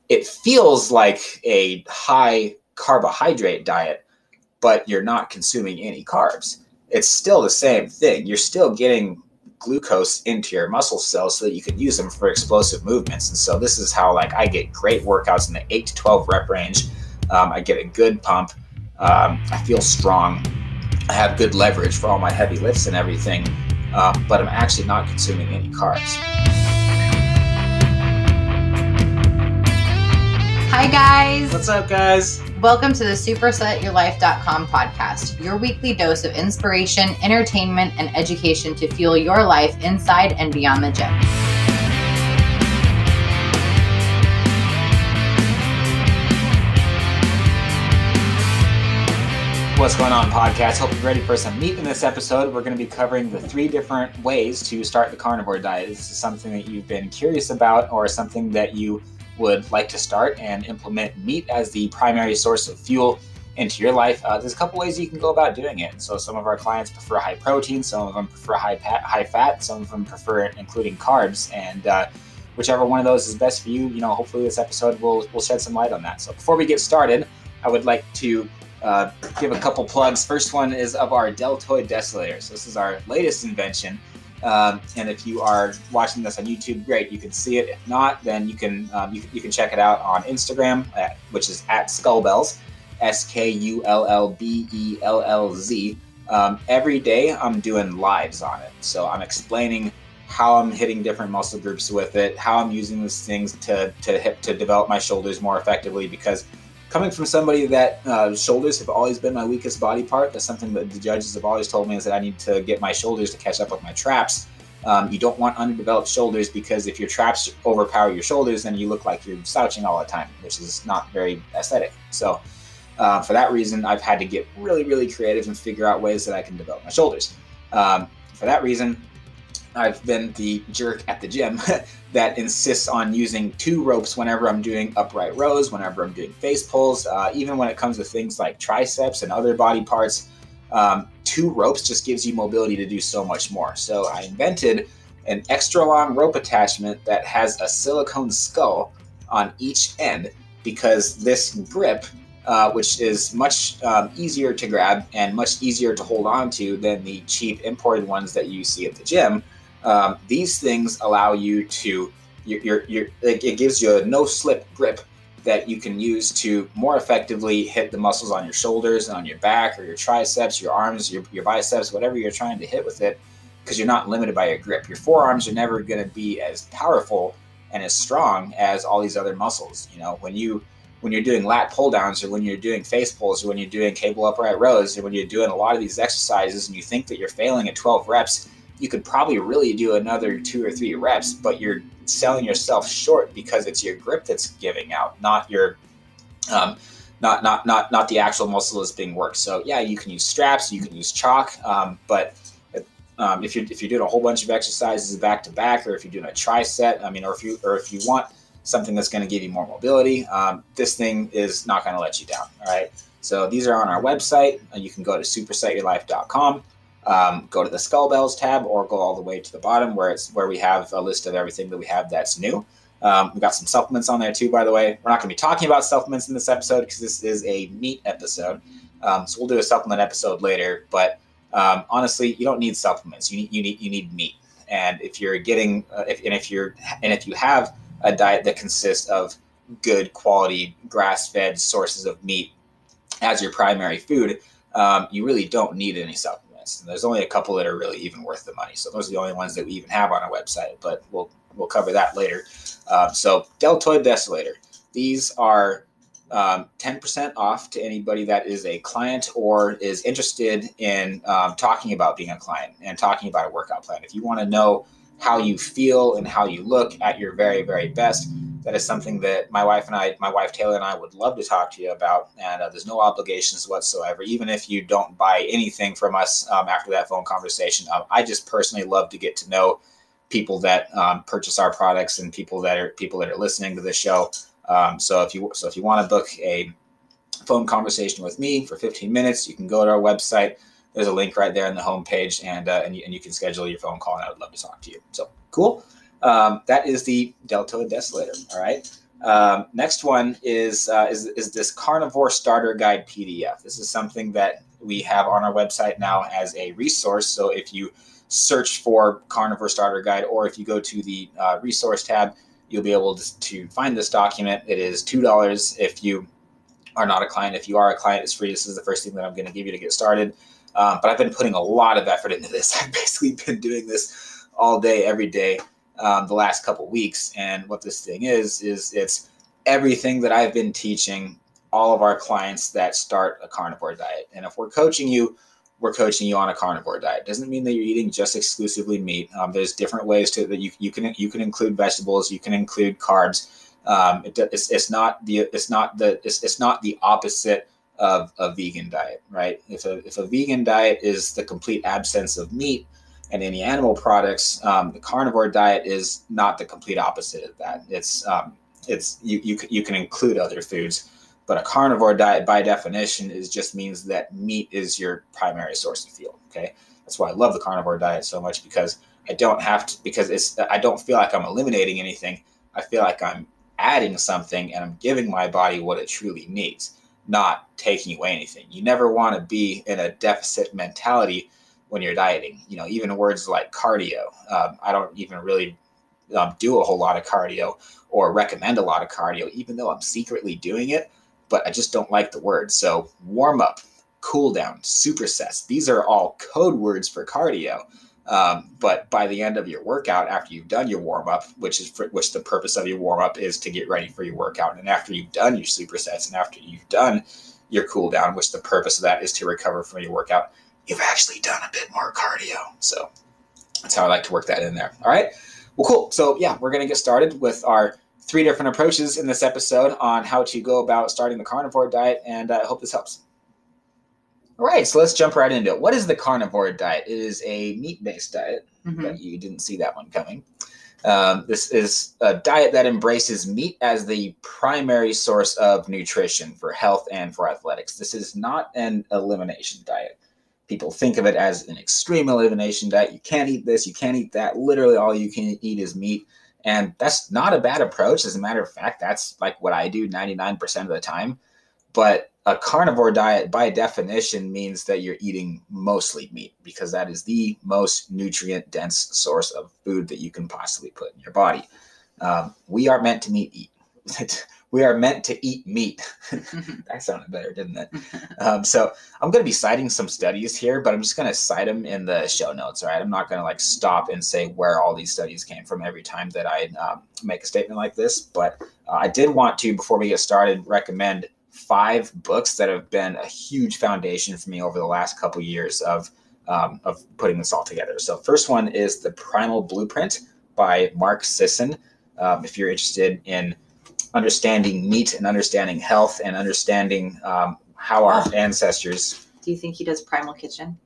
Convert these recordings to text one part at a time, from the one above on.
it feels like a high carbohydrate diet, but you're not consuming any carbs. It's still the same thing. You're still getting glucose into your muscle cells so that you can use them for explosive movements. And so this is how like I get great workouts in the 8 to 12 rep range. I get a good pump. I feel strong. I have good leverage for all my heavy lifts and everything, but I'm actually not consuming any carbs. Hi guys. What's up, guys? Welcome to the SupersetYourLife.com podcast, your weekly dose of inspiration, entertainment, and education to fuel your life inside and beyond the gym. What's going on, podcast? Hope you're ready for some meat in this episode. We're going to be covering the 3 different ways to start the carnivore diet. This is something that you've been curious about or something that you would like to start and implement meat as the primary source of fuel into your life. There's a couple ways you can go about doing it. So some of our clients prefer high protein, some of them prefer high fat, some of them prefer including carbs, and whichever one of those is best for you, hopefully this episode will shed some light on that. So before we get started, I would like to give a couple plugs. First one is of our Deltoid Desolator. So this is our latest invention. And if you are watching this on YouTube, great, you can see it. If not, then you can check it out on Instagram, which is at Skullbellz, SKULLBELLZ. Every day I'm doing lives on it. So I'm explaining how I'm hitting different muscle groups with it, how I'm using these things to develop my shoulders more effectively, because coming from somebody that shoulders have always been my weakest body part, that's something that the judges have always told me, is that I need to get my shoulders to catch up with my traps. You don't want underdeveloped shoulders, because if your traps overpower your shoulders, then you look like you're slouching all the time, which is not very aesthetic. So for that reason, I've had to get really, really creative and figure out ways that I can develop my shoulders. For that reason, I've been the jerk at the gym that insists on using 2 ropes whenever I'm doing upright rows, whenever I'm doing face pulls, even when it comes to things like triceps and other body parts. 2 ropes just gives you mobility to do so much more. So I invented an extra long rope attachment that has a silicone skull on each end, because this grip, which is much easier to grab and much easier to hold on to than the cheap imported ones that you see at the gym. These things allow you to, it gives you a no-slip grip that you can use to more effectively hit the muscles on your shoulders and on your back or your triceps, your arms, your biceps, whatever you're trying to hit with it, because you're not limited by your grip. Your forearms are never going to be as powerful and as strong as all these other muscles. When you're doing lat pull downs, or when you're doing face pulls, or when you're doing cable upright rows, or when you're doing a lot of these exercises and you think that you're failing at 12 reps, you could probably really do another 2 or 3 reps, but you're selling yourself short because it's your grip that's giving out, not your, not the actual muscle that's being worked. So yeah, you can use straps, you can use chalk, but if you're doing a whole bunch of exercises back to back, or if you're doing a tricep, or if you want something that's going to give you more mobility, this thing is not going to let you down. All right. So these are on our website. You can go to SupersetYourLife.com. Go to the Skullbellz tab, or go all the way to the bottom where we have a list of everything that we have that's new. We've got some supplements on there too, by the way. We're not going to be talking about supplements in this episode because this is a meat episode. So we'll do a supplement episode later. But honestly, you don't need supplements. You need meat. And if you're getting if you have a diet that consists of good quality grass-fed sources of meat as your primary food, you really don't need any supplements. And there's only a couple that are really even worth the money. So those are the only ones that we even have on our website, but we'll cover that later. So Deltoid Desolator, these are 10% off to anybody that is a client or is interested in talking about being a client and talking about a workout plan. If you want to know how you feel and how you look at your very, very best, that is something that my wife Taylor and I would love to talk to you about. And there's no obligations whatsoever, even if you don't buy anything from us after that phone conversation. I just personally love to get to know people that purchase our products and people that are listening to this show. So if you want to book a phone conversation with me for 15 minutes, you can go to our website. There's a link right there on the homepage, and you can schedule your phone call, and I would love to talk to you. So cool. That is the Deltoid Desolator. All right. Next one is this Carnivore Starter Guide PDF. This is something that we have on our website now as a resource. So if you search for Carnivore Starter Guide, or if you go to the resource tab, you'll be able to find this document. It is $2 if you are not a client. If you are a client, it's free. This is the first thing that I'm going to give you to get started. But I've been putting a lot of effort into this. I've basically been doing this all day, every day, the last couple weeks. And what this thing is it's everything that I've been teaching all of our clients that start a carnivore diet. And if we're coaching you on a carnivore diet. Doesn't mean that you're eating just exclusively meat. There's different ways that you can include vegetables. You can include carbs. It's not the opposite of a vegan diet, right? If a vegan diet is the complete absence of meat and any animal products, the carnivore diet is not the complete opposite of that. You can include other foods, but a carnivore diet by definition just means that meat is your primary source of fuel. Okay, that's why I love the carnivore diet so much, because I don't feel like I'm eliminating anything. I feel like I'm adding something and I'm giving my body what it truly needs, not taking away anything. You never want to be in a deficit mentality when you're dieting. Even words like cardio. I don't even really do a whole lot of cardio or recommend a lot of cardio, even though I'm secretly doing it, but I just don't like the word. So warm up, cool down, supersets, these are all code words for cardio. But by the end of your workout, after you've done your warm up, which the purpose of your warm up is to get ready for your workout, and after you've done your supersets, and after you've done your cool down, which the purpose of that is to recover from your workout, you've actually done a bit more cardio. So that's how I like to work that in there. All right. Well, cool. So yeah, we're going to get started with our 3 different approaches in this episode on how to go about starting the carnivore diet, and I hope this helps. All right, so let's jump right into it. What is the carnivore diet? It is a meat-based diet, but you didn't see that one coming. This is a diet that embraces meat as the primary source of nutrition for health and for athletics. This is not an elimination diet. People think of it as an extreme elimination diet. You can't eat this, you can't eat that. Literally all you can eat is meat. And that's not a bad approach. As a matter of fact, that's like what I do 99% of the time. But a carnivore diet, by definition, means that you're eating mostly meat, because that is the most nutrient-dense source of food that you can possibly put in your body. We are meant to eat. We are meant to eat meat. That sounded better, didn't it? So I'm going to be citing some studies here, but I'm just going to cite them in the show notes. All right. I'm not going to stop and say where all these studies came from every time that I make a statement like this. But I did want to, before we get started, recommend 5 books that have been a huge foundation for me over the last couple years of putting this all together. So first one is The Primal Blueprint by Mark Sisson. If you're interested in understanding meat and understanding health and understanding how our ancestors. Do you think he does Primal Kitchen?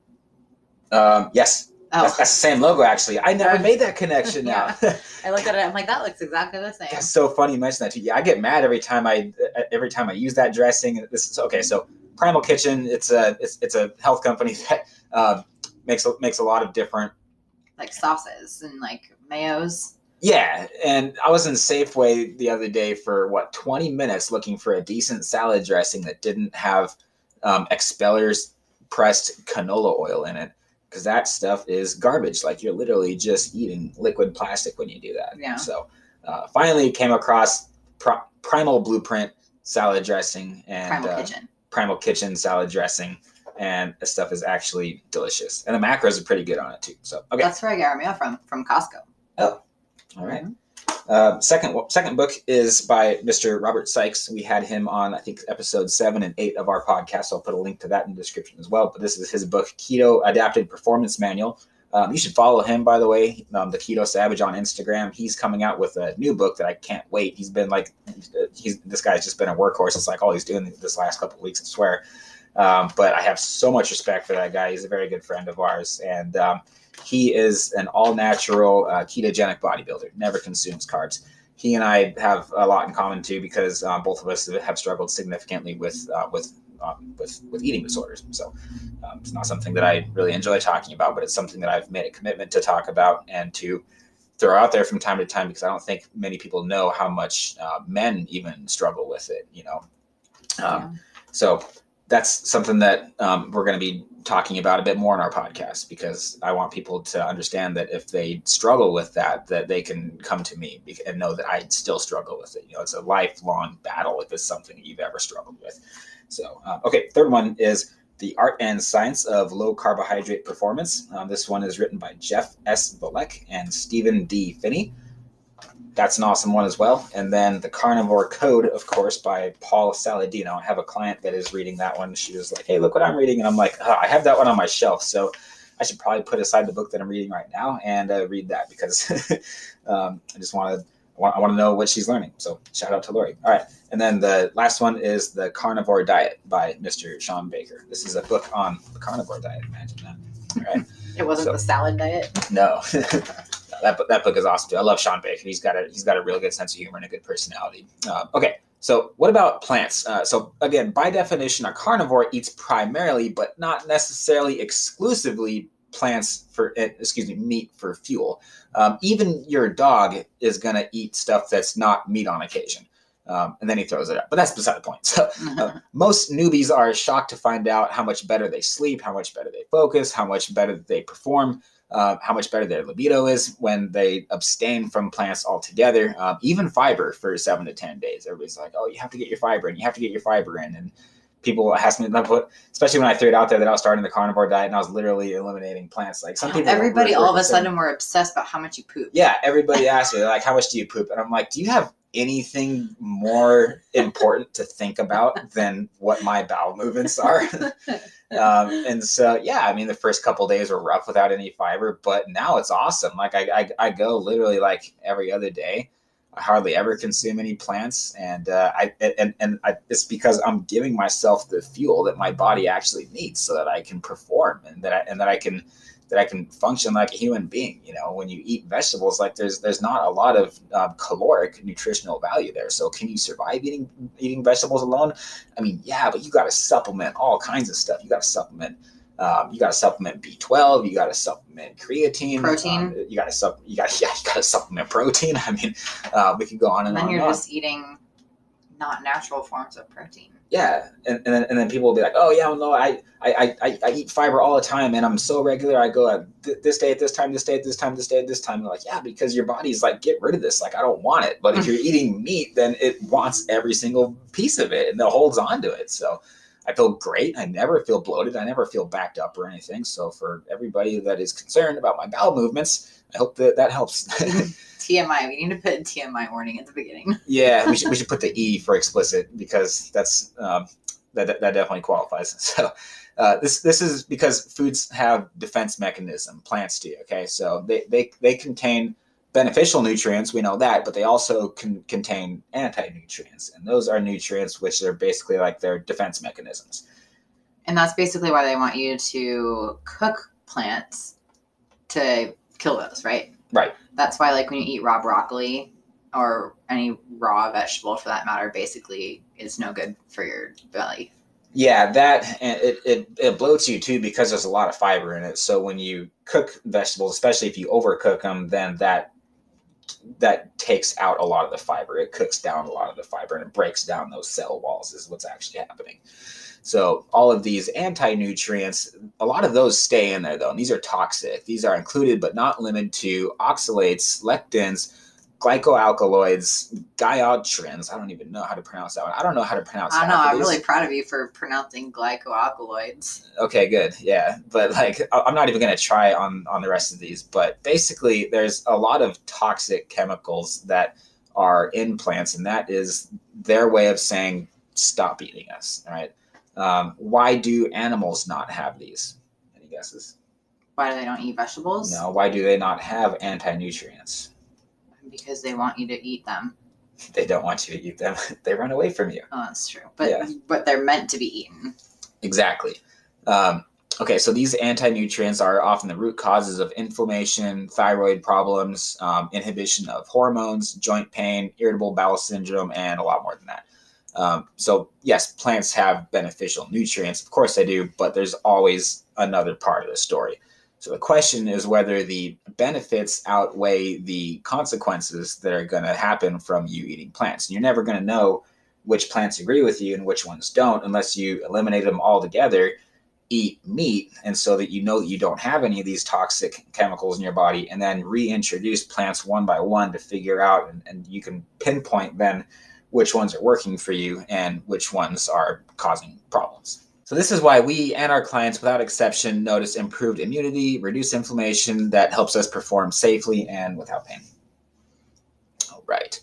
Yes. Oh. That's the same logo, actually. I never made that connection now. Yeah. I looked at it. I'm like, that looks exactly the same. That's so funny you mention that too. Yeah, I get mad every time I use that dressing. This is okay. So Primal Kitchen, it's a health company that makes a lot of different sauces and mayos. Yeah, and I was in Safeway the other day for 20 minutes looking for a decent salad dressing that didn't have Expeller's pressed canola oil in it, because that stuff is garbage. You're literally just eating liquid plastic when you do that. Yeah. So finally came across Primal Blueprint salad dressing and Primal Kitchen salad dressing, and the stuff is actually delicious. And the macros are pretty good on it too. So okay. That's where I get our meal from Costco. Oh. All right. Second book is by Mr. Robert Sikes. We had him on, I think, episode 7 and 8 of our podcast. I'll put a link to that in the description as well. But this is his book, Keto-Adapted Performance Manual. You should follow him, by the way, the Keto Savage on Instagram. He's coming out with a new book that I can't wait. He's been this guy's just been a workhorse. It's all he's doing this last couple of weeks, I swear. But I have so much respect for that guy. He's a very good friend of ours. And he is an all-natural ketogenic bodybuilder, never consumes carbs. He and I have a lot in common too, because both of us have struggled significantly with eating disorders. So it's not something that I really enjoy talking about, but it's something that I've made a commitment to talk about and to throw out there from time to time, because I don't think many people know how much men even struggle with it, So that's something that we're going to be talking about a bit more in our podcast, because I want people to understand that if they struggle with that they can come to me and know that I still struggle with it. It's a lifelong battle if it's something that you've ever struggled with. So, okay, third one is The Art and Science of Low Carbohydrate Performance. This one is written by Jeff S. Velek and Stephen D. Phinney. That's an awesome one as well. And then The Carnivore Code, of course, by Paul Saladino. I have a client that is reading that one. She was like, hey, look what I'm reading. And I'm like, I have that one on my shelf. So I should probably put aside the book that I'm reading right now and read that, because I want to know what she's learning. So shout out to Lori. All right. And then the last one is The Carnivore Diet by Mr. Shawn Baker. This is a book on the carnivore diet. Imagine that. All right. It wasn't the salad diet? No. That book is awesome too. I love Shawn Baker. He's got a real good sense of humor and a good personality. Okay, so what about plants? So again, by definition, a carnivore eats primarily, but not necessarily exclusively, meat for fuel. Even your dog is going to eat stuff that's not meat on occasion. And then he throws it up. But that's beside the point. So most newbies are shocked to find out how much better they sleep, how much better they focus, how much better they perform, how much better their libido is when they abstain from plants altogether. Even fiber for 7 to 10 days. Everybody's like, oh, you have to get your fiber in. You have to get your fiber in. And people ask me, especially when I threw it out there that I was starting the carnivore diet and I was literally eliminating plants. Like some people, everybody all of a sudden were obsessed about how much you poop. Yeah, everybody asks me like, how much do you poop? And I'm like, do you have anything more important to think about than what my bowel movements are? And so, yeah, I mean, the first couple of days were rough without any fiber, but now it's awesome. Like I go literally like every other day. I hardly ever consume any plants, and it's because I'm giving myself the fuel that my body actually needs, so that I can perform and that I can function like a human being. When you eat vegetables, like there's not a lot of caloric nutritional value there. So can you survive eating vegetables alone? I mean, yeah, but you got to supplement all kinds of stuff. You got to supplement B12. You got to supplement creatine, protein. You got to supplement protein. I mean, we could go on and on. Then you're and on. just eating not natural forms of protein. Yeah, and then people will be like, oh yeah, well, no, I eat fiber all the time, and I'm so regular. I go at this day at this time, this day at this time, this day at this time. And they're like, yeah, because your body's like, get rid of this. Like, I don't want it. But if you're eating meat, then it wants every single piece of it, and it holds on to it. So I feel great. I never feel bloated. I never feel backed up or anything. So for everybody that is concerned about my bowel movements, I hope that helps. TMI. We need to put a TMI warning at the beginning. Yeah, we should put the E for explicit, because that's that definitely qualifies. So this is because foods have defense mechanism. Plants do. Okay, so they contain beneficial nutrients, we know that, but they also can contain anti-nutrients, and those are nutrients which are basically like their defense mechanisms. And that's basically why they want you to cook plants to kill those, right? Right. That's why, like, when you eat raw broccoli or any raw vegetable for that matter, basically is no good for your belly. Yeah, that, and it bloats you too, because there's a lot of fiber in it. So when you cook vegetables, especially if you overcook them, then that takes out a lot of the fiber. It cooks down a lot of the fiber, and it breaks down those cell walls is what's actually happening. So all of these anti-nutrients, a lot of those stay in there though, and these are toxic. These are included but not limited to oxalates, lectins, glycoalkaloids, diodtrins. I don't even know how to pronounce that one. I don't know how to pronounce that. I know. I'm really proud of you for pronouncing glycoalkaloids. Okay, good. Yeah. But like, I'm not even going to try on the rest of these. But basically, there's a lot of toxic chemicals that are in plants, and that is their way of saying, stop eating us. All right. Why do animals not have these? Any guesses? Why do they don't eat vegetables? No. Why do they not have anti-nutrients? Because they want you to eat them. They don't want you to eat them. They run away from you. Oh, that's true. But yeah. But they're meant to be eaten. Exactly. Okay, so these anti-nutrients are often the root causes of inflammation, thyroid problems, inhibition of hormones, joint pain, irritable bowel syndrome, and a lot more than that. So yes, plants have beneficial nutrients. Of course they do, but there's always another part of the story. So the question is whether the benefits outweigh the consequences that are going to happen from you eating plants. And you're never going to know which plants agree with you and which ones don't unless you eliminate them altogether, eat meat, and so that you know that you don't have any of these toxic chemicals in your body, and then reintroduce plants one by one to figure out, and you can pinpoint then which ones are working for you and which ones are causing problems. So this is why we and our clients, without exception, notice improved immunity, reduced inflammation that helps us perform safely and without pain. All right.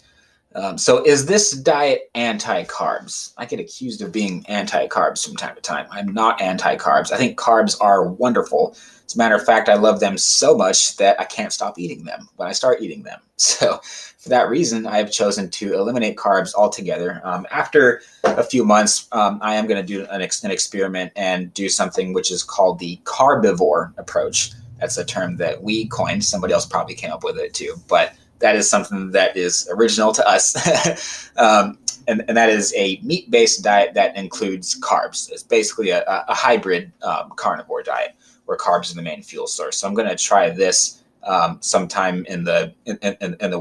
So is this diet anti-carbs? I get accused of being anti-carbs from time to time. I'm not anti-carbs. I think carbs are wonderful. As a matter of fact, I love them so much that I can't stop eating them when I start eating them. So for that reason, I have chosen to eliminate carbs altogether. After a few months, I am going to do an experiment and do something which is called the carbivore approach. That's a term that we coined. Somebody else probably came up with it too, but that is something that is original to us. And that is a meat-based diet that includes carbs. It's basically a hybrid carnivore diet where carbs are the main fuel source. So I'm going to try this sometime in the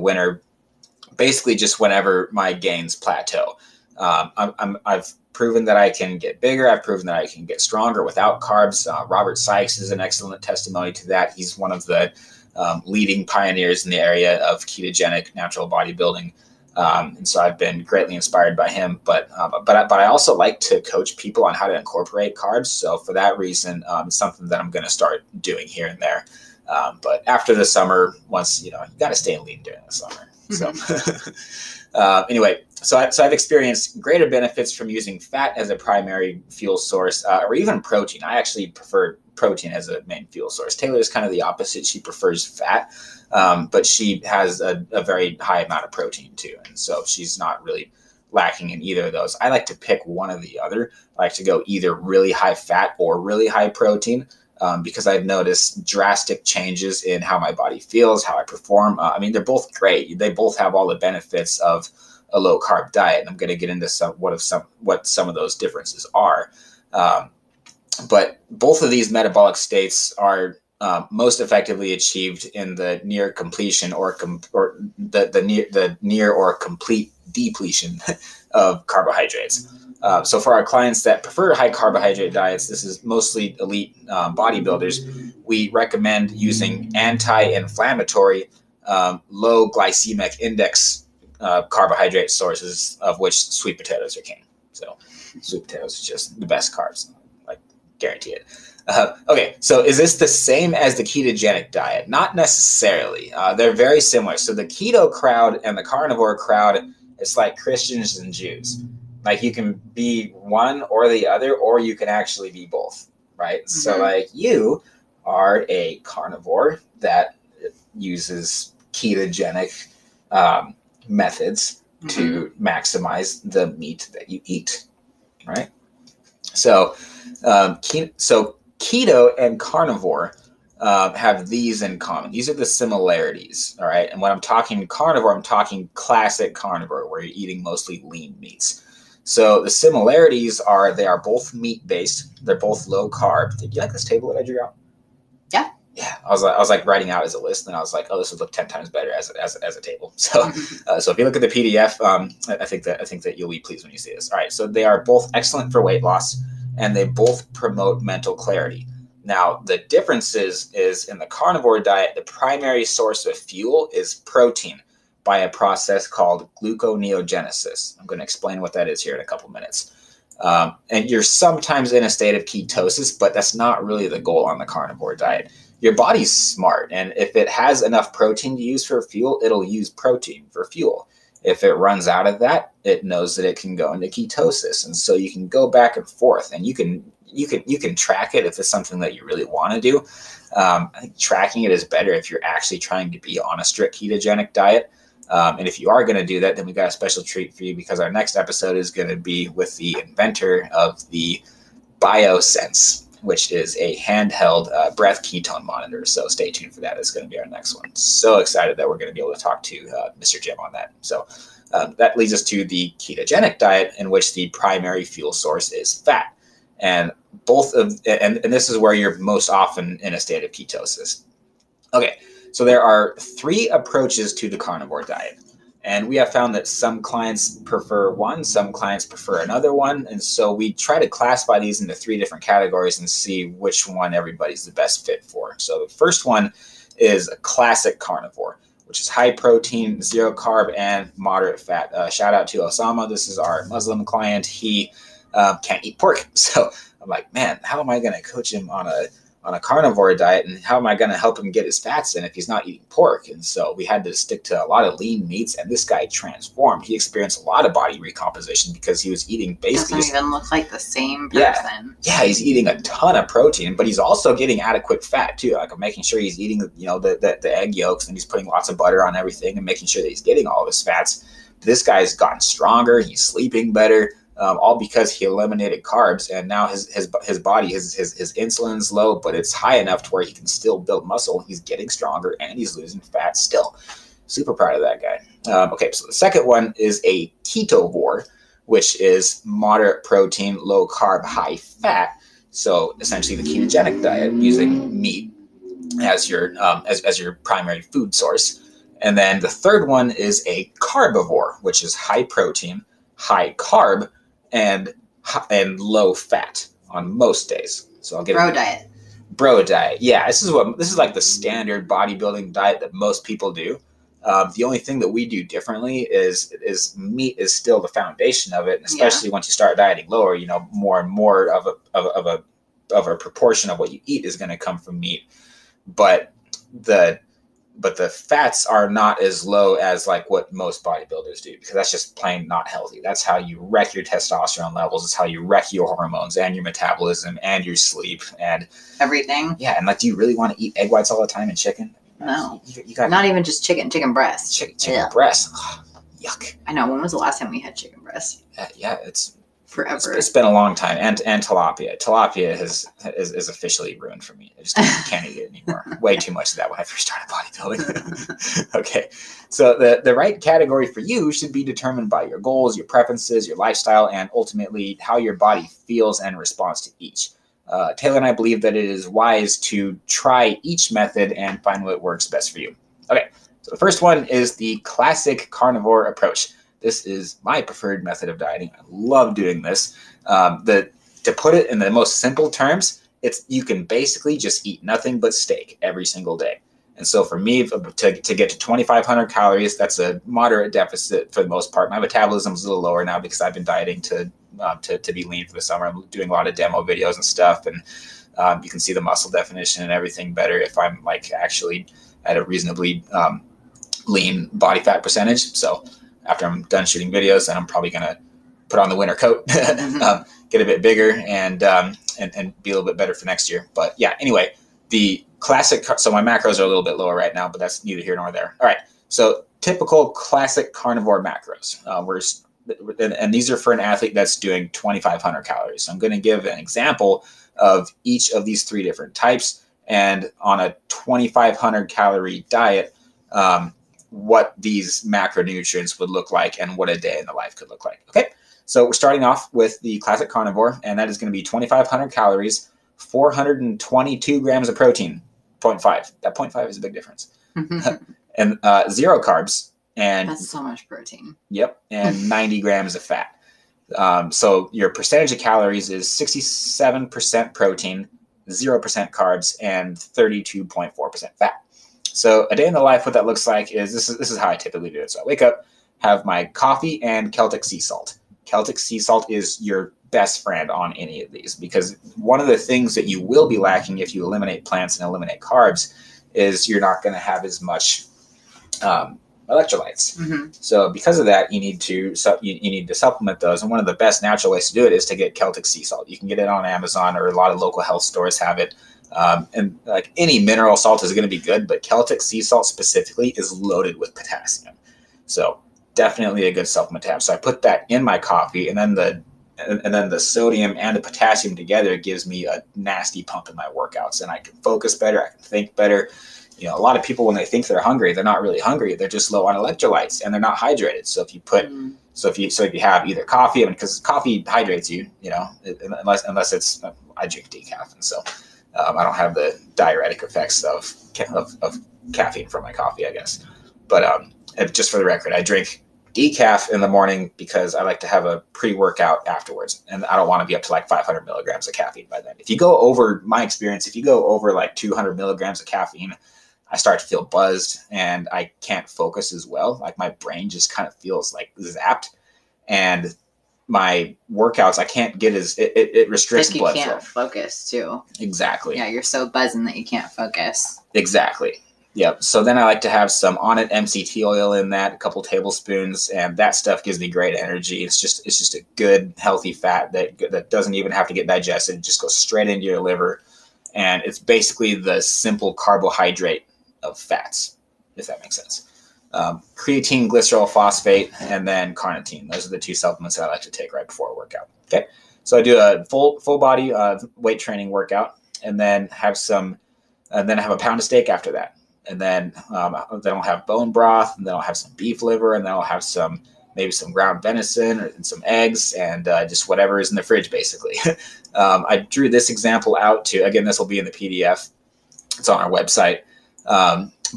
winter, basically just whenever my gains plateau. I've proven that I can get bigger. I've proven that I can get stronger without carbs. Robert Sikes is an excellent testimony to that. He's one of the leading pioneers in the area of ketogenic natural bodybuilding. And so I've been greatly inspired by him, but I also like to coach people on how to incorporate carbs. So for that reason, it's something that I'm going to start doing here and there. But after the summer, once, you got to stay lean during the summer. So anyway, so I've experienced greater benefits from using fat as a primary fuel source, or even protein. I actually prefer protein as a main fuel source. Taylor is kind of the opposite. She prefers fat, but she has a very high amount of protein too. And so she's not really lacking in either of those. I like to pick one or the other. I like to go either really high fat or really high protein, because I've noticed drastic changes in how my body feels, how I perform. I mean, they're both great. They both have all the benefits of a low carb diet. And I'm going to get into what some of those differences are. But both of these metabolic states are most effectively achieved in the near completion or the near or complete depletion of carbohydrates. So for our clients that prefer high carbohydrate diets, this is mostly elite bodybuilders, we recommend using anti-inflammatory, low glycemic index carbohydrate sources, of which sweet potatoes are king. So sweet potatoes is just the best carbs. Guarantee it. Okay, so is this the same as the ketogenic diet? Not necessarily. They're very similar. So the keto crowd and the carnivore crowd, it's like Christians and Jews. Like you can be one or the other, or you can actually be both, right? Mm-hmm. So like you are a carnivore that uses ketogenic methods to maximize the meat that you eat, right? So keto and carnivore have these in common. These are the similarities, all right? And when I'm talking carnivore, I'm talking classic carnivore, where you're eating mostly lean meats. So the similarities are they are both meat-based. They're both low carb. Did you like this table that I drew out? Yeah. Yeah, I was like writing out as a list, and I was like, oh, this would look 10 times better as a table. So so if you look at the PDF, I think that you'll be pleased when you see this. All right, so they are both excellent for weight loss, and they both promote mental clarity. Now, the difference is in the carnivore diet, the primary source of fuel is protein by a process called gluconeogenesis. I'm going to explain what that is here in a couple minutes. And you're sometimes in a state of ketosis, but that's not really the goal on the carnivore diet. Your body's smart, and if it has enough protein to use for fuel, it'll use protein for fuel. If it runs out of that, it knows that it can go into ketosis, and so you can go back and forth, and you can track it if it's something that you really want to do. I think tracking it is better if you're actually trying to be on a strict ketogenic diet. And if you are going to do that, then we got a special treat for you, because our next episode is going to be with the inventor of the BioSense, which is a handheld breath ketone monitor. So stay tuned for that. It's going to be our next one. So excited that we're going to be able to talk to Mr. Jim on that. So that leads us to the ketogenic diet, in which the primary fuel source is fat. And both of, and this is where you're most often in a state of ketosis. Okay, so there are 3 approaches to the carnivore diet. And we have found that some clients prefer one, some clients prefer another one. And so we try to classify these into 3 different categories and see which one everybody's the best fit for. So the first one is a classic carnivore, which is high protein, 0 carb, and moderate fat. Shout out to Osama. This is our Muslim client. He can't eat pork. So I'm like, man, how am I going to coach him on a carnivore diet, and how am I going to help him get his fats in if he's not eating pork? And so we had to stick to a lot of lean meats, and this guy transformed. He experienced a lot of body recomposition because he was eating basically... Doesn't even look like the same person. Yeah, he's eating a ton of protein, but he's also getting adequate fat too. Like I'm making sure he's eating, the egg yolks, and he's putting lots of butter on everything and making sure that he's getting all of his fats. This guy's gotten stronger. He's sleeping better. All because he eliminated carbs, and now his body, his insulin's low, but it's high enough to where he can still build muscle. He's getting stronger, and he's losing fat still. Super proud of that guy. Okay, so the second one is a keto-vore, which is moderate protein, low carb, high fat. So essentially the ketogenic diet, using meat as your as your primary food source. And then the third one is a carbivore, which is high protein, high carb, and low fat on most days. So I'll get bro diet. Yeah, this is like the standard bodybuilding diet that most people do. The only thing that we do differently is meat is still the foundation of it, and especially once you start dieting lower, more and more of a proportion of what you eat is going to come from meat, but the fats are not as low as like what most bodybuilders do, because that's just plain not healthy. That's how you wreck your testosterone levels. It's how you wreck your hormones and your metabolism and your sleep and everything. Yeah, and like, do you really want to eat egg whites all the time and chicken? No, you got not even just chicken breast. Chicken breast. Ugh, yuck. I know. When was the last time we had chicken breast? Yeah, it's forever. It's been a long time. And tilapia. Tilapia is officially ruined for me. I just can't eat it anymore. Way too much of that when I first started bodybuilding. Okay. So the right category for you should be determined by your goals, your preferences, your lifestyle, and ultimately how your body feels and responds to each. Taylor and I believe that it is wise to try each method and find what works best for you. Okay. So the first one is the classic carnivore approach. This is my preferred method of dieting. I love doing this. To put it in the most simple terms, you can basically just eat nothing but steak every single day. And so for me, to get to 2,500 calories, that's a moderate deficit for the most part. My metabolism is a little lower now because I've been dieting to be lean for the summer. I'm doing a lot of demo videos and stuff, and you can see the muscle definition and everything better if I'm like actually at a reasonably lean body fat percentage. So after I'm done shooting videos, then I'm probably going to put on the winter coat, get a bit bigger, and be a little bit better for next year. But yeah, anyway, the classic, so my macros are a little bit lower right now, but that's neither here nor there. All right, so typical classic carnivore macros. And these are for an athlete that's doing 2,500 calories. So I'm going to give an example of each of these 3 different types, and on a 2,500 calorie diet, what these macronutrients would look like and what a day in the life could look like. Okay, so we're starting off with the classic carnivore, and that is going to be 2,500 calories, 422 grams of protein, 0.5. That 0.5 is a big difference. And 0 carbs. And that's so much protein. Yep, and 90 grams of fat. So your percentage of calories is 67% protein, 0% carbs, and 32.4% fat. So a day in the life, what that looks like is this is how I typically do it. So I wake up, have my coffee and Celtic sea salt. Celtic sea salt is your best friend on any of these, because one of the things that you will be lacking if you eliminate plants and eliminate carbs is you're not going to have as much electrolytes. So because of that, you need to supplement those. And one of the best natural ways to do it is to get Celtic sea salt. You can get it on Amazon, or a lot of local health stores have it. And like any mineral salt is going to be good, but Celtic sea salt specifically is loaded with potassium. So definitely a good supplement to have. So I put that in my coffee, and then the sodium and the potassium together gives me a nasty pump in my workouts, and I can focus better. I can think better. A lot of people, when they think they're hungry, they're not really hungry. They're just low on electrolytes and they're not hydrated. So if you put So if you have either coffee, I mean, because coffee hydrates you, you know, unless it's, I drink decaf, and so I don't have the diuretic effects of caffeine from my coffee, I guess. But just for the record, I drink decaf in the morning because I like to have a pre-workout afterwards, and I don't want to be up to like 500 milligrams of caffeine by then. If you go over, my experience, if you go over like 200 milligrams of caffeine, I start to feel buzzed and I can't focus as well. Like my brain just kind of feels like zapped, and my workouts, I can't get as, it restricts blood flow. You can't focus too. Exactly. Yeah, you're so buzzing that you can't focus. Exactly. Yep. So then I like to have some on it MCT oil in that, a couple tablespoons, and that stuff gives me great energy. It's just a good, healthy fat that doesn't even have to get digested. It just goes straight into your liver, and it's basically the simple carbohydrate of fats, if that makes sense. Creatine, glycerol phosphate, and then carnitine. Those are the two supplements that I like to take right before a workout. Okay. So I do a full body weight training workout, and then have a pound of steak after that. And then I'll have bone broth, and then I'll have some beef liver, and then I'll have maybe some ground venison and some eggs, and just whatever is in the fridge, basically. I drew this example out to, again, this will be in the PDF. It's on our website.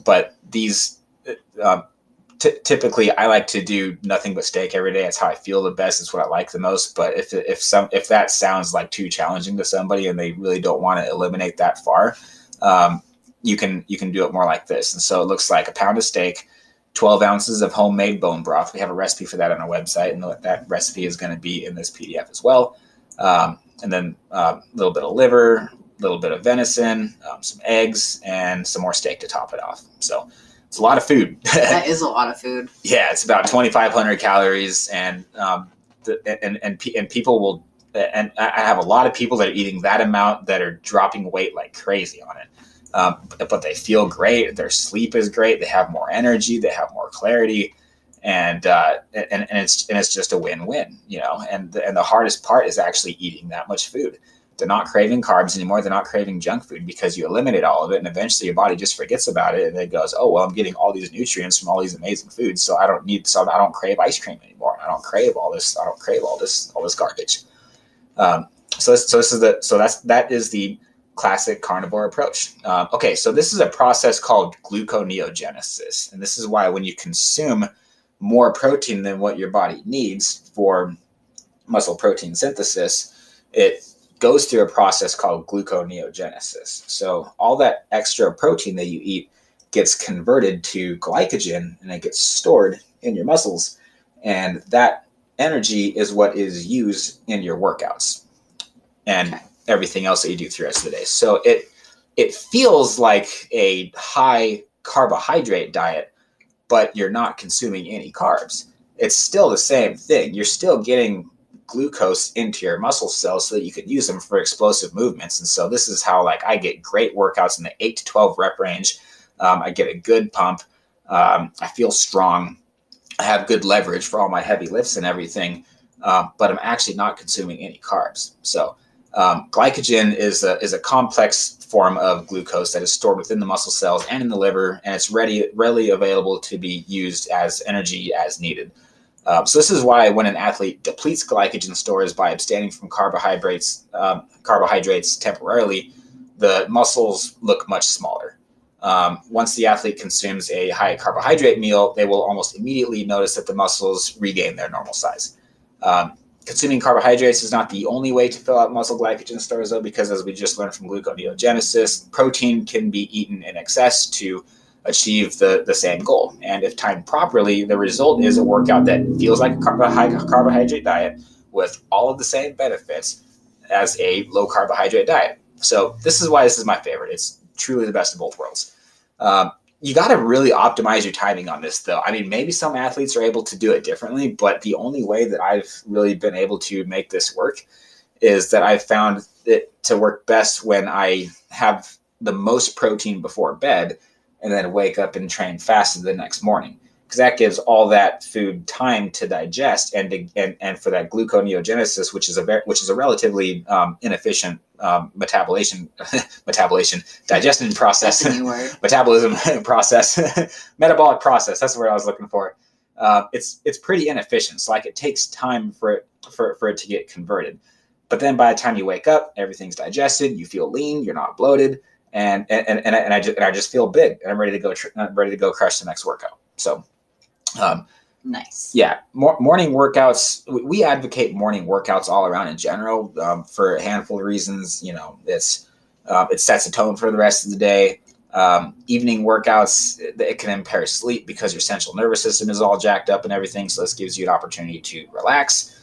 But these, typically I like to do nothing but steak every day. It's how I feel the best. It's what I like the most. But if that sounds like too challenging to somebody and they really don't want to eliminate that far, you can do it more like this. And so it looks like a pound of steak, 12 ounces of homemade bone broth. We have a recipe for that on our website, and that recipe is going to be in this PDF as well. And then a little bit of liver, a little bit of venison, some eggs, and some more steak to top it off. So it's a lot of food. That is a lot of food. Yeah, it's about 2,500 calories, and people will. And I have a lot of people that are eating that amount that are dropping weight like crazy on it. But they feel great. Their sleep is great. They have more energy. They have more clarity, and it's just a win-win, you know. And the hardest part is actually eating that much food. They're not craving carbs anymore. They're not craving junk food because you eliminate all of it, and eventually your body just forgets about it, and it goes, oh well, I'm getting all these nutrients from all these amazing foods, so I don't crave ice cream anymore. I don't crave all this. I don't crave all this garbage. That is the classic carnivore approach. Okay, so this is a process called gluconeogenesis, and this is why when you consume more protein than what your body needs for muscle protein synthesis, it goes through a process called gluconeogenesis. So all that extra protein that you eat gets converted to glycogen, and it gets stored in your muscles, and that energy is what is used in your workouts and everything else that you do through the rest of the day. So it feels like a high carbohydrate diet, but you're not consuming any carbs. It's still the same thing. You're still getting glucose into your muscle cells so that you can use them for explosive movements. And so this is how I get great workouts in the 8 to 12 rep range. I get a good pump. I feel strong. I have good leverage for all my heavy lifts and everything, but I'm actually not consuming any carbs. So glycogen is a complex form of glucose that is stored within the muscle cells and in the liver, and it's readily available to be used as energy as needed. So this is why when an athlete depletes glycogen stores by abstaining from carbohydrates temporarily, the muscles look much smaller. Once the athlete consumes a high carbohydrate meal, they will almost immediately notice that the muscles regain their normal size. Consuming carbohydrates is not the only way to fill out muscle glycogen stores, though, because as we just learned from gluconeogenesis, protein can be eaten in excess to achieve the same goal. And if timed properly, the result is a workout that feels like a high carbohydrate diet with all of the same benefits as a low carbohydrate diet. So this is why this is my favorite. It's truly the best of both worlds. You got to really optimize your timing on this, though. I mean, maybe some athletes are able to do it differently, but the only way that I've really been able to make this work is that I've found it to work best when I have the most protein before bed and then wake up and train fasted the next morning, because that gives all that food time to digest and for that gluconeogenesis, which is a relatively inefficient digestion process, metabolism process, metabolic process. That's the word I was looking for. it's pretty inefficient. So like it takes time for it to get converted. But then by the time you wake up, everything's digested. You feel lean. You're not bloated, and I just feel big. And I'm ready to go. I'm ready to go crush the next workout. So, nice. Yeah, morning workouts. We advocate morning workouts all around in general for a handful of reasons. You know, it sets a tone for the rest of the day. Evening workouts, it can impair sleep because your central nervous system is all jacked up and everything. So this gives you an opportunity to relax.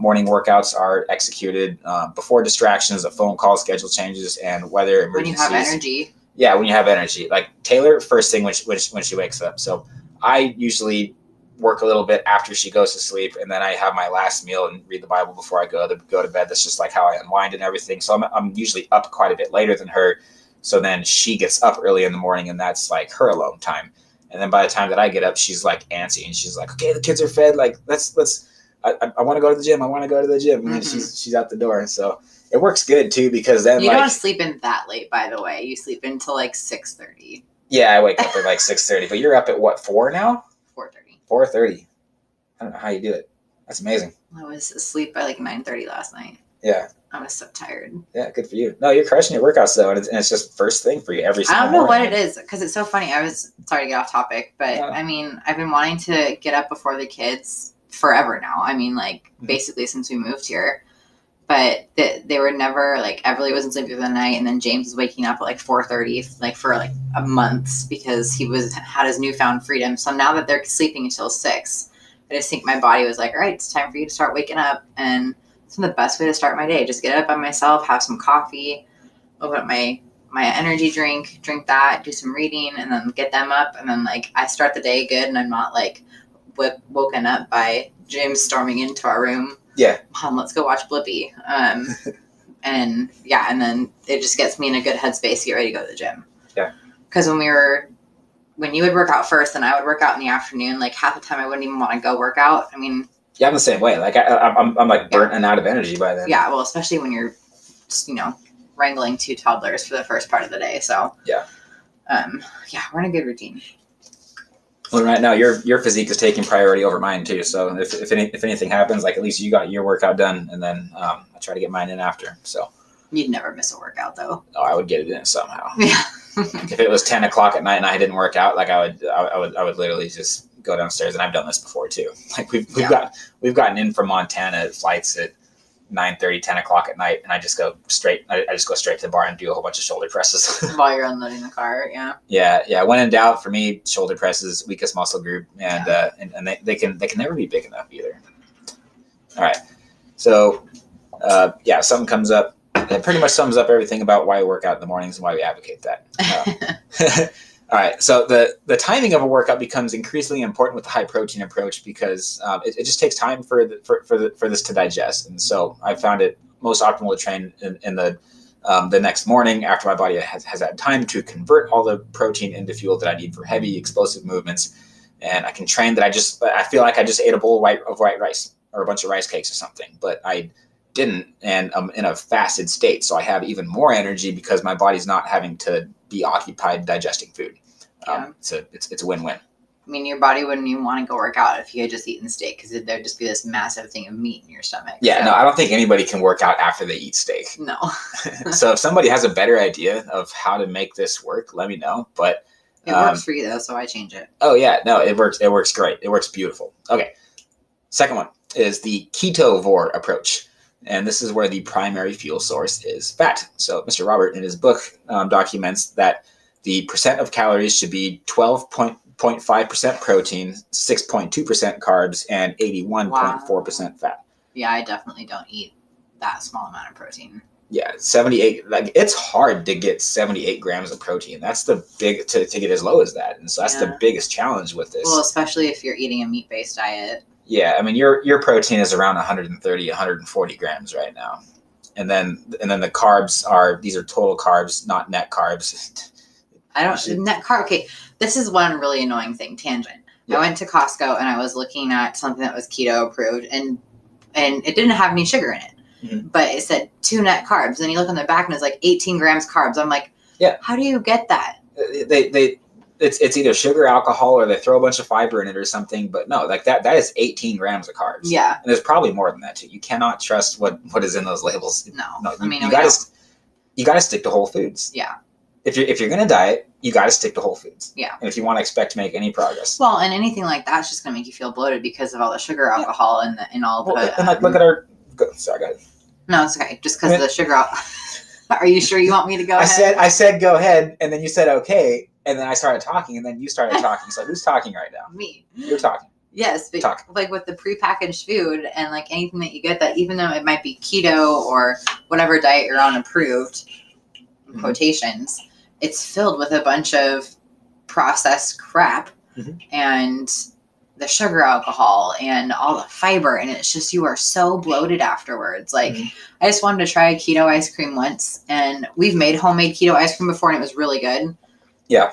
Morning workouts are executed before distractions, a phone call, schedule changes, and weather emergencies. When you have energy. Yeah, when you have energy. Like Taylor, first thing when she wakes up. So I usually work a little bit after she goes to sleep, and then I have my last meal and read the Bible before I go to bed. That's just like how I unwind and everything. So I'm usually up quite a bit later than her. So then she gets up early in the morning, and that's like her alone time. And then by the time that I get up, she's like antsy, and she's like, okay, the kids are fed. Like let's. I want to go to the gym. I want to go to the gym. And then she's out the door. And so it works good too, because then you don't sleep in that late, by the way. You sleep until like 6:30. Yeah, I wake up at like 6:30. But you're up at what, 4 now? 4:30. 4:30. I don't know how you do it. That's amazing. I was asleep by like 9:30 last night. Yeah. I was so tired. Yeah, good for you. No, you're crushing your workouts though, and it's just first thing for you every single morning. I don't know what it is, because it's so funny. Sorry to get off topic, but yeah. I mean, I've been wanting to get up before the kids forever now. I mean, like basically since we moved here, but they were never like, Everly wasn't sleeping through the night, and then James was waking up at like 4:30, like for like a month, because he had his newfound freedom. So now that they're sleeping until 6, I just think my body was like, all right, it's time for you to start waking up. And it's the best way to start my day. Just get up by myself, have some coffee, open up my energy drink that, do some reading, and then get them up. And then like I start the day good, and I'm not like woken up by James storming into our room. Yeah. Mom, let's go watch Blippi. And yeah, and then it just gets me in a good headspace to get ready to go to the gym. Yeah. Because when you would work out first and I would work out in the afternoon, like half the time I wouldn't even want to go work out. I mean, yeah, I'm the same way. Like I'm like burnt and out of energy by then. Yeah, well, especially when you're just, wrangling 2 toddlers for the first part of the day. So yeah, we're in a good routine. Well, right now your physique is taking priority over mine too. So if anything happens, like at least you got your workout done, and then I try to get mine in after. So you'd never miss a workout though. Oh, I would get it in somehow. Yeah. If it was 10 o'clock at night and I didn't work out, like I would literally just go downstairs, and I've done this before too. Like we've gotten in from Montana flights at 9:30, 10 o'clock at night, and I just go straight to the bar and do a whole bunch of shoulder presses while you're unloading the car. Yeah. When in doubt, for me, shoulder presses, weakest muscle group, and they can never be big enough either. All right, so something comes up. It pretty much sums up everything about why we work out in the mornings and why we advocate that. All right, so the timing of a workout becomes increasingly important with the high protein approach, because it just takes time for this to digest. And so I found it most optimal to train in the next morning after my body has had time to convert all the protein into fuel that I need for heavy explosive movements. And I can train that I feel like I just ate a bowl of white rice or a bunch of rice cakes or something, but I didn't, and I'm in a fasted state, so I have even more energy because my body's not having to be occupied digesting food. So it's a win-win. I mean, your body wouldn't even want to go work out if you had just eaten steak, because there'd just be this massive thing of meat in your stomach. Yeah, so. No, I don't think anybody can work out after they eat steak. No. So if somebody has a better idea of how to make this work, let me know. But it works for you though, so I change it. Oh yeah, no, it works. It works great. It works beautiful. Okay, second one is the Keto-Vore approach. And this is where the primary fuel source is fat. So Mr. Robert, in his book, documents that the percent of calories should be 12.5% protein, 6.2% carbs, and 81.4% fat. Yeah, I definitely don't eat that small amount of protein. Yeah, 78. Like it's hard to get 78 grams of protein. That's the big to get as low as that, and so that's the biggest challenge with this. Well, especially if you're eating a meat-based diet. Yeah, I mean your protein is around 130, 140 grams right now, and then the carbs are total carbs, not net carbs. Net carb. Okay, this is one really annoying thing. Tangent. Yeah. I went to Costco and I was looking at something that was keto approved, and it didn't have any sugar in it, but it said 2 net carbs. And you look on the back and it's like 18 grams carbs. I'm like, yeah, how do you get that? it's either sugar, alcohol, or they throw a bunch of fiber in it or something. But no, like that is 18 grams of carbs. Yeah. And there's probably more than that too. You cannot trust what is in those labels. No. You gotta stick to whole foods. Yeah. If you're gonna diet, you gotta stick to whole foods. Yeah. And if you want to expect to make any progress. Well, and anything like that's just gonna make you feel bloated because of all the sugar, alcohol, and all the. And like, look at our. Sorry, go ahead. No, it's okay. Just because of the sugar. Are you sure you want me to go ahead? I said go ahead, and then you said okay, and then I started talking, and then you started talking. So who's talking right now? Me. You're talking. Yes, but like with the prepackaged food and like anything that you get that, even though it might be keto or whatever diet you're on approved, quotations, it's filled with a bunch of processed crap and the sugar, alcohol, and all the fiber, and it's just you are so bloated afterwards. Like I just wanted to try keto ice cream once, and we've made homemade keto ice cream before, and it was really good. Yeah.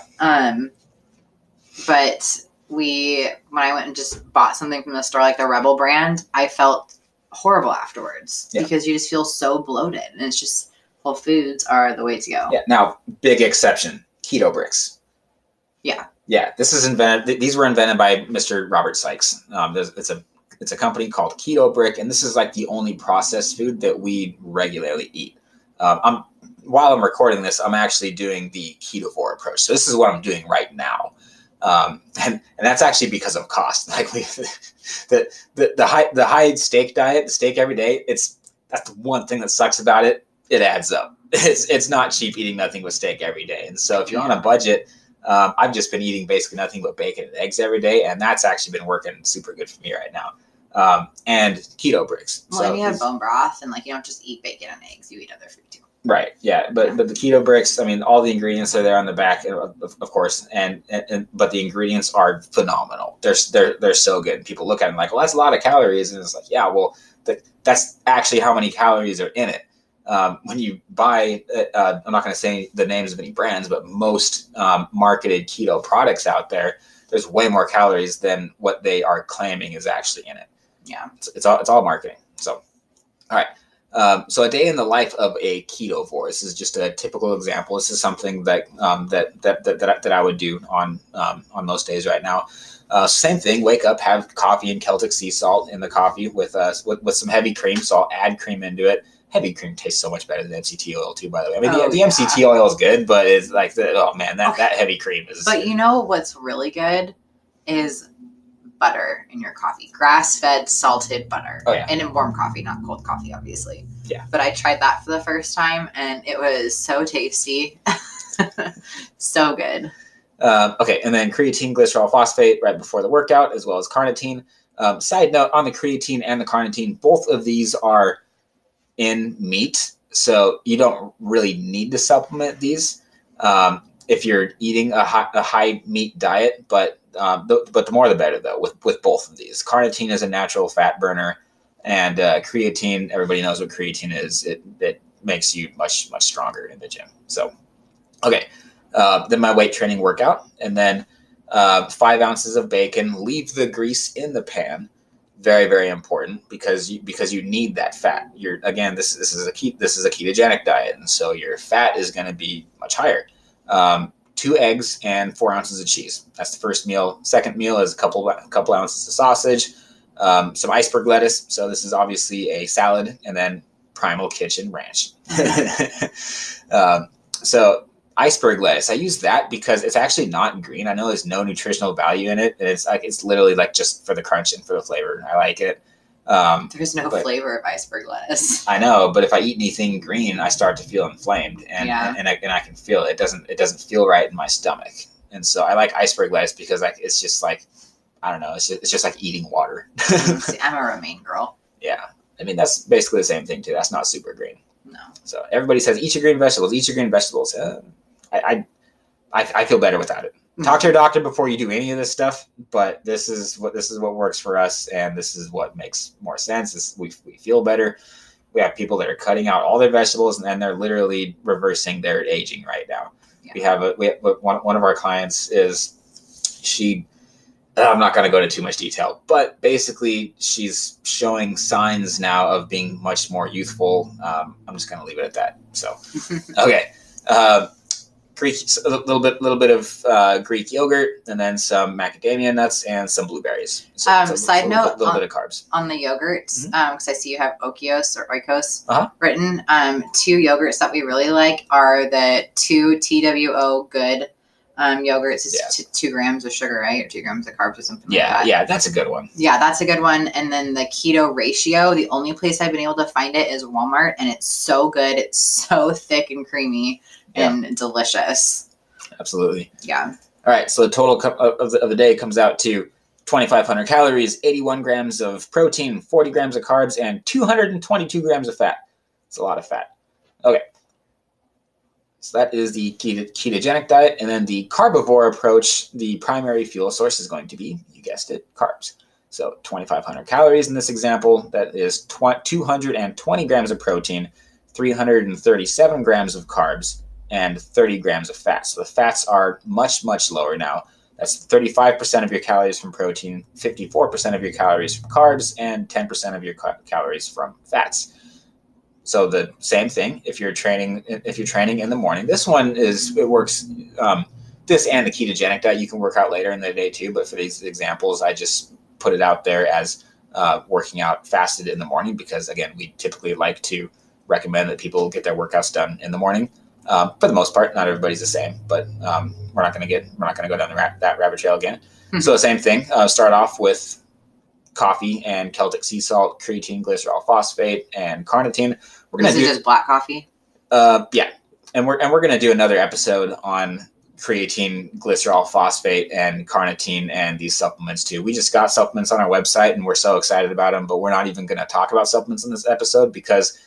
But when I went and just bought something from the store, like the Rebel brand, I felt horrible afterwards because you just feel so bloated, and it's just whole foods are the way to go. Yeah. Now, big exception: keto bricks. Yeah. Yeah. This is invented. These were invented by Mr. Robert Sikes. It's a company called Keto Brick, and this is like the only processed food that we regularly eat. While I'm recording this, I'm actually doing the ketovore approach. So this is what I'm doing right now. And that's actually because of cost. Like the high steak diet, the steak every day, that's the one thing that sucks about it. It adds up. It's not cheap eating nothing but steak every day. And so if you're on a budget, I've just been eating basically nothing but bacon and eggs every day, and that's actually been working super good for me right now. And keto bricks. Well, so you have bone broth, and like you don't just eat bacon and eggs; you eat other food too. Right. Yeah. But the keto bricks, I mean, all the ingredients are there on the back, of course, but the ingredients are phenomenal. They're so good. People look at them like, well, that's a lot of calories, and it's like, yeah, well, that's actually how many calories are in it. When you buy, I'm not going to say the names of any brands, but most marketed keto products out there, there's way more calories than what they are claiming is actually in it. Yeah, it's all marketing. So, all right. So a day in the life of a ketovore. This is just a typical example. This is something that I would do on most days right now. Same thing. Wake up, have coffee and Celtic sea salt in the coffee with some heavy cream. So I'll add cream into it. Heavy cream tastes so much better than MCT oil too, by the way. I mean, the MCT oil is good, but it's like that heavy cream is. But you know what's really good is butter in your coffee. Grass-fed, salted butter. Oh, yeah. And in warm coffee, not cold coffee, obviously. Yeah. But I tried that for the first time, and it was so tasty. So good. Okay, and then creatine, glycerol phosphate right before the workout, as well as carnitine. Side note on the creatine and the carnitine, both of these are in meat, so you don't really need to supplement these if you're eating a high meat diet. But the more the better, though, with both of these. Carnitine is a natural fat burner, and creatine, everybody knows what creatine is. It makes you much stronger in the gym. So, okay, then my weight training workout, and then 5 ounces of bacon. Leave the grease in the pan. Very, very important because you need that fat. This is a ketogenic diet, and so your fat is going to be much higher. 2 eggs and 4 ounces of cheese. That's the first meal. Second meal is a couple ounces of sausage, some iceberg lettuce. So this is obviously a salad, and then Primal Kitchen Ranch. So iceberg lettuce, I use that because it's actually not green. I know there's no nutritional value in it, and it's literally like just for the crunch and for the flavor. I like it. There's no flavor of iceberg lettuce. I know, but if I eat anything green, I start to feel inflamed, and I can feel it. It doesn't feel right in my stomach, and so I like iceberg lettuce because it's just like, I don't know, it's just like eating water. See, I'm a romaine girl. Yeah, I mean that's basically the same thing too. That's not super green. No. So everybody says eat your green vegetables. Eat your green vegetables. I feel better without it. Talk to your doctor before you do any of this stuff, but this is what works for us, and this is what makes more sense. We feel better. We have people that are cutting out all their vegetables, and they're literally reversing their aging right now. Yeah. We have one of our clients is I'm not going to go into too much detail, but basically she's showing signs now of being much more youthful. I'm just going to leave it at that. So, okay. a little bit of Greek yogurt, and then some macadamia nuts and some blueberries. So side note, a little bit of carbs on the yogurts, because I see you have Oikos or Oikos written. 2 yogurts that we really like are the 2 TWO Good yogurts. It's 2 grams of sugar, right? Or 2 grams of carbs or something like that. Yeah, that's a good one. Yeah, that's a good one. And then the Keto Ratio, the only place I've been able to find it is Walmart, and it's so good. It's so thick and creamy and delicious. Absolutely. Yeah. All right, so the total of the day comes out to 2,500 calories, 81 grams of protein, 40 grams of carbs, and 222 grams of fat. It's a lot of fat. Okay. So that is the ketogenic diet. And then the carbivore approach, the primary fuel source is going to be, you guessed it, carbs. So 2,500 calories in this example. That is 220 grams of protein, 337 grams of carbs, and 30 grams of fat. So the fats are much, much lower now. That's 35% of your calories from protein, 54% of your calories from carbs, and 10% of your calories from fats. So the same thing if you're training in the morning. This one works. This and the ketogenic diet you can work out later in the day too. But for these examples, I just put it out there as working out fasted in the morning because again, we typically like to recommend that people get their workouts done in the morning. For the most part, not everybody's the same, but we're not going to go down that rabbit trail again. Mm-hmm. So the same thing. Start off with coffee and Celtic sea salt, creatine, glycerol phosphate, and carnitine. We're going to do just black coffee. Yeah, and we're going to do another episode on creatine, glycerol phosphate, and carnitine, and these supplements too. We just got supplements on our website, and we're so excited about them. But we're not even going to talk about supplements in this episode because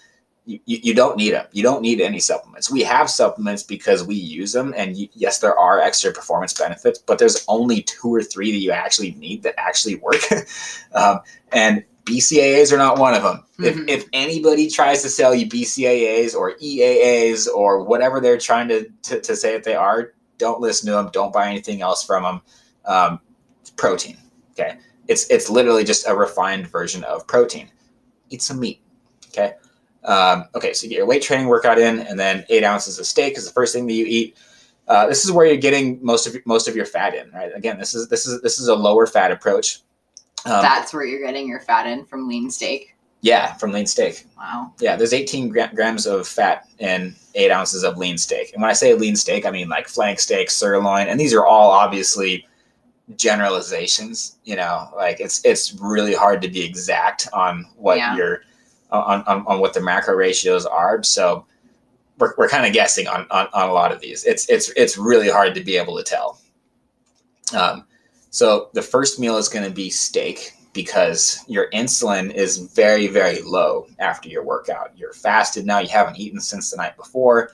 you don't need them. You don't need any supplements. We have supplements because we use them, and yes, there are extra performance benefits, but there's only 2 or 3 that you actually need that actually work, and BCAAs are not one of them. Mm-hmm. If anybody tries to sell you BCAAs or EAAs or whatever they're trying to say that they are, don't listen to them. Don't buy anything else from them. It's protein. Okay, it's literally just a refined version of protein. Eat some meat. Okay. Okay, so you get your weight training workout in, and then 8 ounces of steak is the first thing that you eat. This is where you're getting most of your fat in, right? Again, this is a lower fat approach. That's where you're getting your fat in from lean steak. Yeah, from lean steak. Wow. Yeah, there's 18 grams of fat in 8 ounces of lean steak. And when I say lean steak, I mean like flank steak, sirloin, and these are all obviously generalizations. You know, like it's really hard to be exact on what you're on what the macro ratios are. So we're kind of guessing on a lot of these. It's really hard to be able to tell. So the first meal is going to be steak because your insulin is very, very low after your workout. You're fasted now. You haven't eaten since the night before.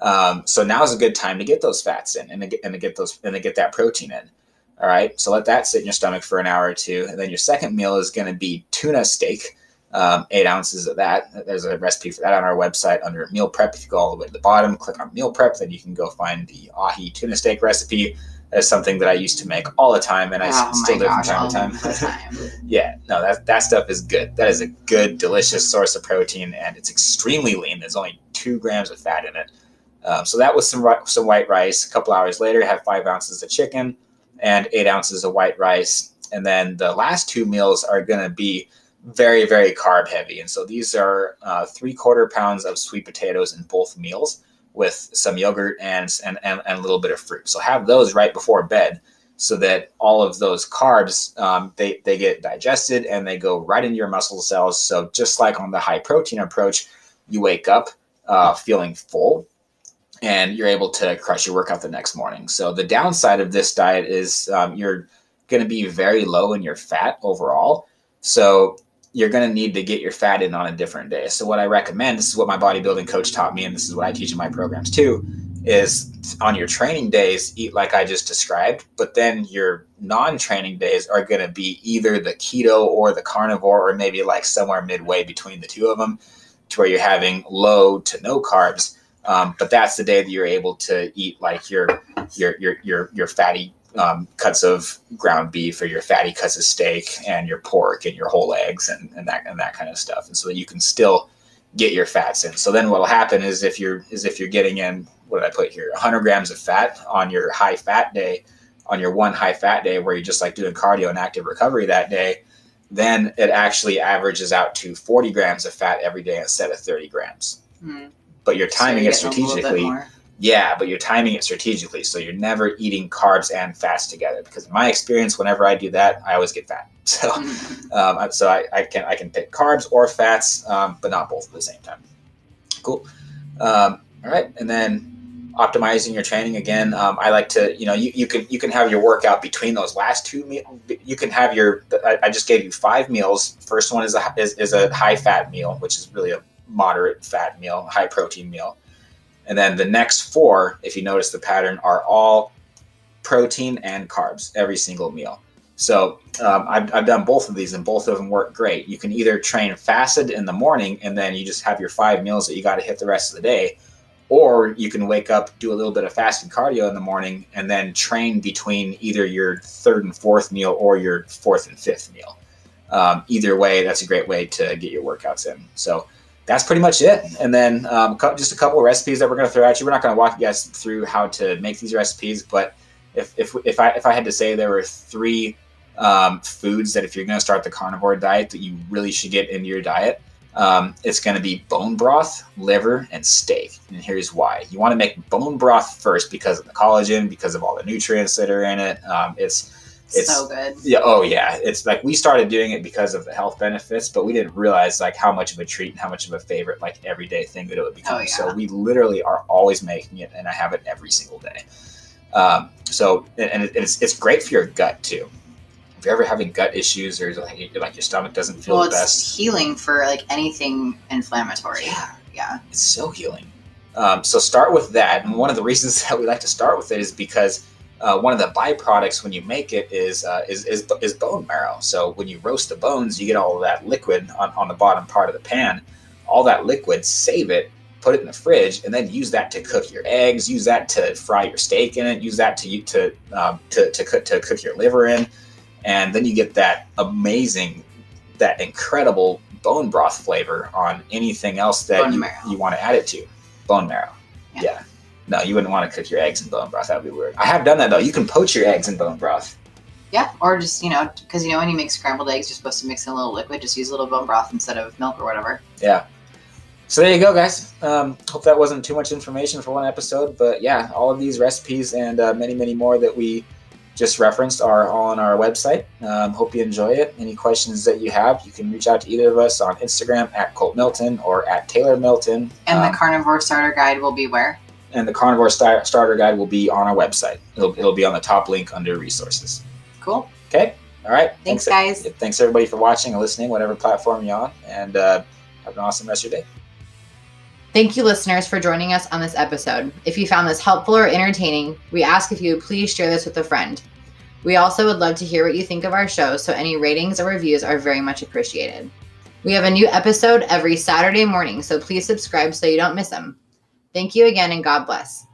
So now is a good time to get those fats in and to get that protein in. All right. So let that sit in your stomach for an hour or two. And then your second meal is going to be tuna steak. 8 ounces of that. There's a recipe for that on our website under meal prep. If you go all the way to the bottom, click on meal prep, then you can go find the ahi tuna steak recipe. That's something that I used to make all the time, and I still do from time to time. Yeah, no, that stuff is good. That is a good, delicious source of protein, and it's extremely lean. There's only 2 grams of fat in it. So that was some white rice. A couple hours later, have 5 ounces of chicken and 8 ounces of white rice. And then the last 2 meals are going to be very, very carb heavy. And so these are 3/4 pounds of sweet potatoes in both meals with some yogurt and a little bit of fruit. So have those right before bed so that all of those carbs, they get digested and they go right into your muscle cells. So just like on the high protein approach, you wake up feeling full and you're able to crush your workout the next morning. So the downside of this diet is you're going to be very low in your fat overall. So you're going to need to get your fat in on a different day. So what I recommend, this is what my bodybuilding coach taught me, and this is what I teach in my programs too, is on your training days, eat like I just described, but then your non-training days are going to be either the keto or the carnivore, or maybe like somewhere midway between the two of them, to where you're having low to no carbs. But that's the day that you're able to eat like your fatty cuts of ground beef or your fatty cuts of steak and your pork and your whole eggs and that kind of stuff. And so that you can still get your fats in. So then what will happen is if you're getting in, what did I put here, 100 grams of fat on your high fat day, on your one high fat day where you're just like doing cardio and active recovery that day, then it actually averages out to 40 grams of fat every day instead of 30 grams. But you're timing it strategically. Yeah, but you're timing it strategically. So you're never eating carbs and fats together, because in my experience, whenever I do that, I always get fat. So, so I can pick carbs or fats, but not both at the same time. Cool. All right. And then optimizing your training again. I like to, you can have your workout between those last two meals. You can have I just gave you 5 meals. First one is a high fat meal, which is really a moderate fat meal, high protein meal. And then the next 4, if you notice the pattern, are all protein and carbs, every single meal. So I've done both of these, and both of them work great. You can either train fasted in the morning, and then you just have your 5 meals that you got to hit the rest of the day. Or you can wake up, do a little bit of fasted cardio in the morning, and then train between either your 3rd and 4th meal or your 4th and 5th meal. Either way, that's a great way to get your workouts in. So that's pretty much it. And then just a couple of recipes that we're going to throw at you. We're not going to walk you guys through how to make these recipes, but if I had to say there were 3 foods that if you're going to start the carnivore diet that you really should get into your diet, it's going to be bone broth, liver, and steak. And here's why. You want to make bone broth first because of the collagen, because of all the nutrients that are in it. It's so good. Yeah. Oh yeah. It's like we started doing it because of the health benefits, but we didn't realize like how much of a treat and how much of a favorite, like everyday thing that it would become. Oh, yeah. So we literally are always making it, and I have it every single day. It's great for your gut too. If you're ever having gut issues or like your stomach doesn't feel the best. It's healing for like anything inflammatory. Yeah. It's so healing. So start with that. And one of the reasons that we like to start with it is because one of the byproducts when you make it is bone marrow. So when you roast the bones, you get all of that liquid on the bottom part of the pan. All that liquid, save it, put it in the fridge, and then use that to cook your eggs. Use that to fry your steak in it. Use that to cook your liver in. And then you get that incredible bone broth flavor on anything else that you want to add it to. Bone marrow. Yeah. No, you wouldn't want to cook your eggs in bone broth. That would be weird. I have done that, though. You can poach your eggs in bone broth. Yeah, or just, because, when you make scrambled eggs, you're supposed to mix in a little liquid. Just use a little bone broth instead of milk or whatever. Yeah. So there you go, guys. Hope that wasn't too much information for one episode. But, yeah, all of these recipes and many, many more that we just referenced are all on our website. Hope you enjoy it. Any questions that you have, you can reach out to either of us on Instagram at Colt Milton or at Taylor Milton. And the Carnivore Starter Guide will be where? And the Carnivore Starter Guide will be on our website. It'll be on the top link under resources. Cool. Okay. All right. Thanks guys. Thanks everybody for watching and listening, whatever platform you're on, and have an awesome rest of your day. Thank you, listeners, for joining us on this episode. If you found this helpful or entertaining, we ask if you would please share this with a friend. We also would love to hear what you think of our show, so any ratings or reviews are very much appreciated. We have a new episode every Saturday morning, so please subscribe so you don't miss them. Thank you again, and God bless.